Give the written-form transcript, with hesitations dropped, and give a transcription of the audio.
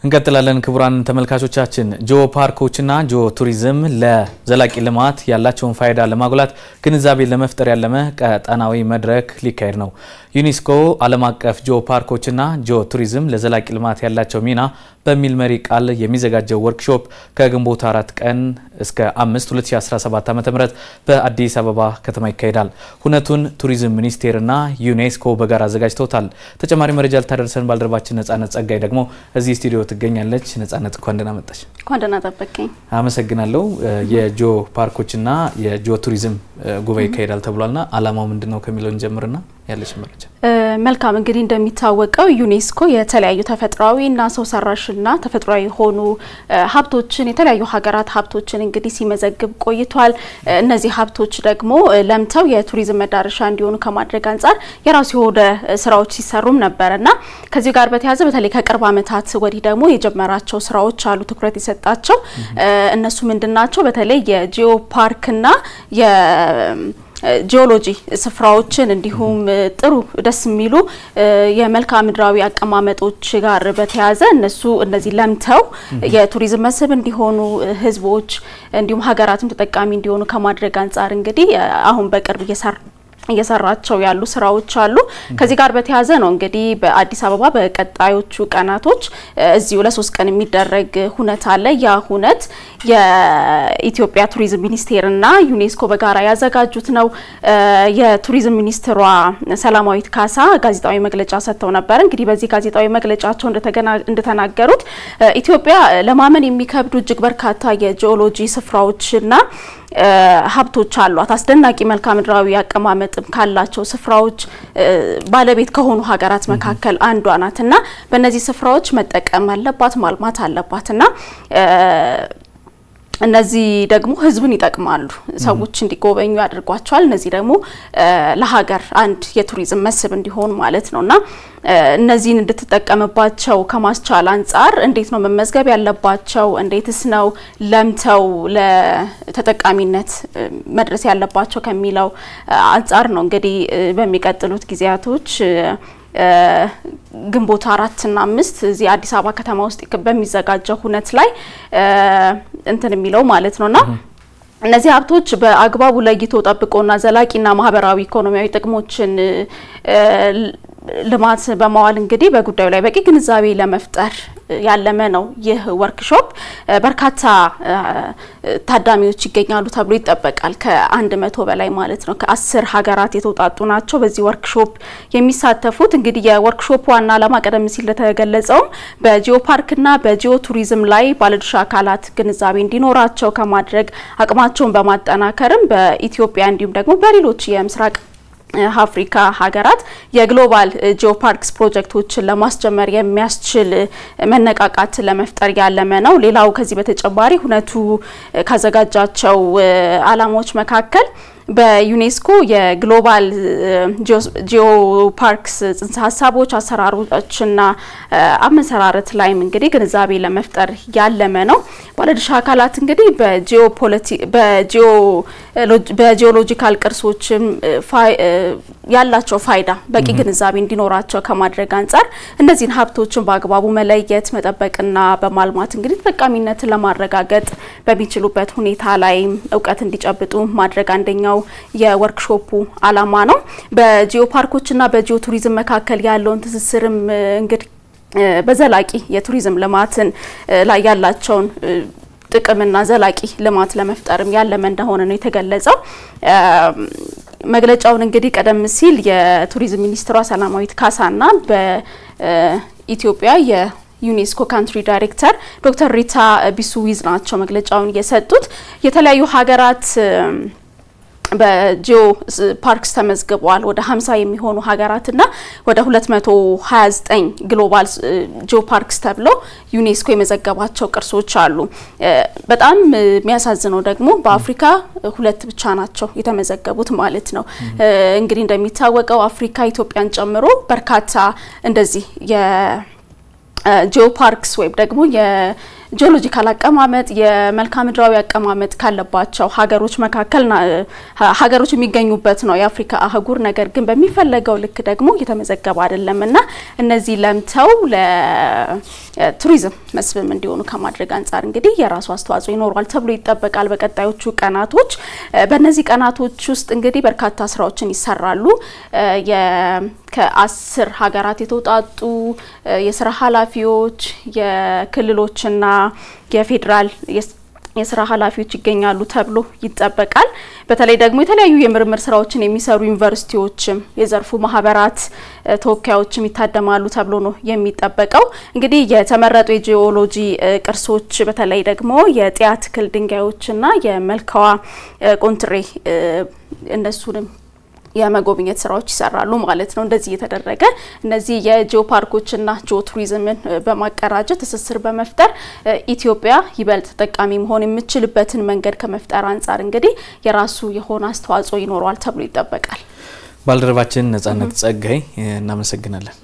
እንቀጥላለን ክቡራን ተመልካቾቻችን ጂኦ ፓርኮችና ጂኦ ቱሪዝም ለዘላቂ ልማት ያላቸውን ፋይዳ ለማጉላት ግንዛቤ ለመፍጠር ያለመ ቀጣናዊ መድረክ ሊካሄድ ነው። ዩኔስኮ ዓለም አቀፍ ጂኦ ፓርኮችና ጂኦ ቱሪዝም ለዘላቂ ልማት ያላቸው ሚና በሚል መሪ ቃል የሚዘጋጀው ወርክሾፕ ከግንቦት 4 ቀን እስከ 5 2017 ዓ.ም በአዲስ አበባ ከተማ ይካሄዳል። ሁነቱን ቱሪዝም ሚኒስቴርና ዩኔስኮ በጋራ አዘጋጅተውታል። ተጨማሪ መረጃ ልታደርሰን ባልደረባችን ነጻነት ጸጋይ ደግሞ እዚህ ስቱዲዮ ትገኛለች። ነጻነት እንኳን መጣሽ። እንኳን ደህና ጠበቀኝ። አመሰግናለሁ። የጂኦ ፓርኮችና የጂኦ ቱሪዝም ጉባኤ ይካሄዳል ተብሏልና አላማው ምንድነው ከሚለው እንጀምርና ያለሽ መረጃ። መልካም እንግዲህ እንደሚታወቀው ዩኔስኮ የተለያዩ ተፈጥሯዊና ሰው ሰራሽና ተፈጥሯዊ ሆኑ ሀብቶችን የተለያዩ ሀገራት ሀብቶችን እንግዲህ ሲመዘግብ ቆይቷል። እነዚህ ሀብቶች ደግሞ ለምተው የቱሪዝም መዳረሻ እንዲሆኑ ከማድረግ አንፃር የራሱ የሆነ ስራዎች ሲሰሩም ነበርና ከዚህ ጋር በተያያዘ በተለይ ከቅርብ ዓመታት ወዲህ ደግሞ የጀመራቸው ስራዎች አሉ ትኩረት የሰጣቸው እነሱ ምንድናቸው? በተለይ የጂኦ ፓርክና ጂኦሎጂ ስፍራዎችን እንዲሁም ጥሩ ደስ የሚሉ የመልክዓ ምድራዊ አቀማመጦች ጋር በተያያዘ እነዚህ ለምተው የቱሪዝም መስህብ እንዲሆኑ ህዝቦች እንዲሁም ሀገራትም ተጠቃሚ እንዲሆኑ ከማድረግ አንፃር እንግዲህ አሁን በቅርብ እየሰራቸው ያሉ ስራዎች አሉ። ከዚህ ጋር በተያያዘ ነው እንግዲህ በአዲስ አበባ በቀጣዮቹ ቀናቶች እዚሁ ለ3 ቀን የሚደረግ ሁነት አለ። ያ ሁነት የኢትዮጵያ ቱሪዝም ሚኒስቴርና ዩኔስኮ በጋራ ያዘጋጁት ነው። የቱሪዝም ሚኒስትሯ ሰላማዊት ካሳ ጋዜጣዊ መግለጫ ሰጥተው ነበር። እንግዲህ በዚህ ጋዜጣዊ መግለጫቸው እንደተናገሩት ኢትዮጵያ ለማመን የሚከብዱ እጅግ በርካታ የጂኦሎጂ ስፍራዎችና ሀብቶች አሏት። አስደናቂ መልክዓ ምድራዊ አቀማመጥ ካላቸው ስፍራዎች ባለቤት ከሆኑ ሀገራት መካከል አንዷ ናትና በእነዚህ ስፍራዎች መጠቀም አለባት ማልማት አለባትና እነዚህ ደግሞ ህዝብን ይጠቅማሉ። ሰዎች እንዲጎበኙ ያደርጓቸዋል። እነዚህ ደግሞ ለሀገር አንድ የቱሪዝም መስህብ እንዲሆን ማለት ነውና እነዚህን እንድትጠቀምባቸው ከማስቻል አንፃር እንዴት ነው መመዝገብ ያለባቸው? እንዴትስ ነው ለምተው ለተጠቃሚነት መድረስ ያለባቸው ከሚለው አንፃር ነው እንግዲህ በሚቀጥሉት ጊዜያቶች ግንቦት 4 እና 5 እዚህ አዲስ አበባ ከተማ ውስጥ በሚዘጋጀው ሁነት ላይ የሚለው ማለት ነውና እነዚህ ሀብቶች በአግባቡ ለይቶ ጠብቆና ዘላቂና ማህበራዊ ኢኮኖሚያዊ ጥቅሞችን ልማት በመዋል እንግዲህ በጉዳዩ ላይ በቂ ግንዛቤ ለመፍጠር ያለመ ነው። ይህ ወርክሾፕ በርካታ ታዳሚዎች ይገኛሉ ተብሎ ይጠበቃል። ከ100 በላይ ማለት ነው። ከ10 ሀገራት የተውጣጡ ናቸው በዚህ ወርክሾፕ የሚሳተፉት። እንግዲህ የወርክሾፕ ዋና ዓላማ ቀደም ሲል ለተገለጸው በጂኦ ፓርክና በጂኦ ቱሪዝም ላይ ባለድርሻ አካላት ግንዛቤ እንዲኖራቸው ከማድረግ አቅማቸውን በማጠናከርም በኢትዮጵያ እንዲሁም ደግሞ በሌሎች የምስራቅ አፍሪካ ሀገራት የግሎባል ጂኦ ፓርክስ ፕሮጀክቶችን ለማስጀመር የሚያስችል መነቃቃት ለመፍጠር ያለመ ነው። ሌላው ከዚህ በተጨማሪ ሁነቱ ካዘጋጃቸው ዓላማዎች መካከል በዩኔስኮ የግሎባል ጂኦ ፓርክስ ጽንሰ ሀሳቦች አሰራሮችና አመሰራረት ላይ እንግዲህ ግንዛቤ ለመፍጠር ያለመ ነው። ባለድርሻ አካላት እንግዲህ በጂኦሎጂካል ቅርሶችም ያላቸው ፋይዳ በቂ ግንዛቤ እንዲኖራቸው ከማድረግ አንፃር እነዚህን ሀብቶችን በአግባቡ መለየት መጠበቅና በማልማት እንግዲህ ተጠቃሚነትን ለማረጋገጥ በሚችሉበት ሁኔታ ላይ ዕውቀት እንዲጨብጡ ማድረግ አንደኛው የወርክሾፑ ዓላማ ነው። በጂኦ ፓርኮችና በጂኦ ቱሪዝም መካከል ያለውን ትስስርም እንግዲህ በዘላቂ የቱሪዝም ልማትን ላይ ያላቸውን ጥቅምና ዘላቂ ልማት ለመፍጠርም ያለመ እንደሆነ ነው የተገለጸው። መግለጫውን እንግዲህ ቀደም ሲል የቱሪዝም ሚኒስትሯ ሰላማዊት ካሳና በኢትዮጵያ የዩኔስኮ ካንትሪ ዳይሬክተር ዶክተር ሪታ ቢሱዊዝ ናቸው መግለጫውን የሰጡት። የተለያዩ ሀገራት በጂኦ ፓርክስ ተመዝግበዋል። ወደ 50 የሚሆኑ ሀገራትና ወደ 229 ግሎባል ጂኦ ፓርክስ ተብሎ ዩኔስኮ የመዘገባቸው ቅርሶች አሉ። በጣም የሚያሳዝነው ደግሞ በአፍሪካ 2 ብቻ ናቸው የተመዘገቡት ማለት ነው። እንግዲህ እንደሚታወቀው አፍሪካ ኢትዮጵያን ጨምሮ በርካታ እንደዚህ የጂኦ ፓርክስ ወይም ደግሞ ጂኦሎጂካል አቀማመጥ የመልክዓ ምድራዊ አቀማመጥ ካለባቸው ሀገሮች መካከል ሀገሮች የሚገኙበት ነው የአፍሪካ አህጉር ነገር ግን በሚፈለገው ልክ ደግሞ እየተመዘገበ አይደለምና እነዚህ ለምተው ለቱሪዝም መስህብ እንዲሆኑ ከማድረግ አንፃር እንግዲህ የራሱ አስተዋጽኦ ይኖራል ተብሎ ይጠበቃል በቀጣዮቹ ቀናቶች በእነዚህ ቀናቶች ውስጥ እንግዲህ በርካታ ስራዎችን ይሰራሉ ከ10 ሀገራት የተውጣጡ የሥራ ኃላፊዎች የክልሎችና የፌደራል የሥራ ኃላፊዎች ይገኛሉ ተብሎ ይጠበቃል በተለይ ደግሞ የተለያዩ የምርምር ስራዎችን የሚሰሩ ዩኒቨርሲቲዎችም የዘርፉ ማህበራት ተወካዮችም ይታደማሉ ተብሎ ነው የሚጠበቀው እንግዲህ የተመረጡ የጂኦሎጂ ቅርሶች በተለይ ደግሞ የጢያ ትክል ድንጋዮችና የመልካዋ ቆንትሬ እነሱንም የመጎብኘት ስራዎች ይሰራሉ ማለት ነው እንደዚህ የተደረገ እነዚህ የጂኦ ፓርኮችና ጂኦ ቱሪዝምን በማቀራጀት ትስስር በመፍጠር ኢትዮጵያ ይበልጥ ተጠቃሚ መሆን የምትችልበትን መንገድ ከመፍጠር አንፃር እንግዲህ የራሱ የሆነ አስተዋጽኦ ይኖራል ተብሎ ይጠበቃል ባልደረባችን ነጻነት ጸጋይ እናመሰግናለን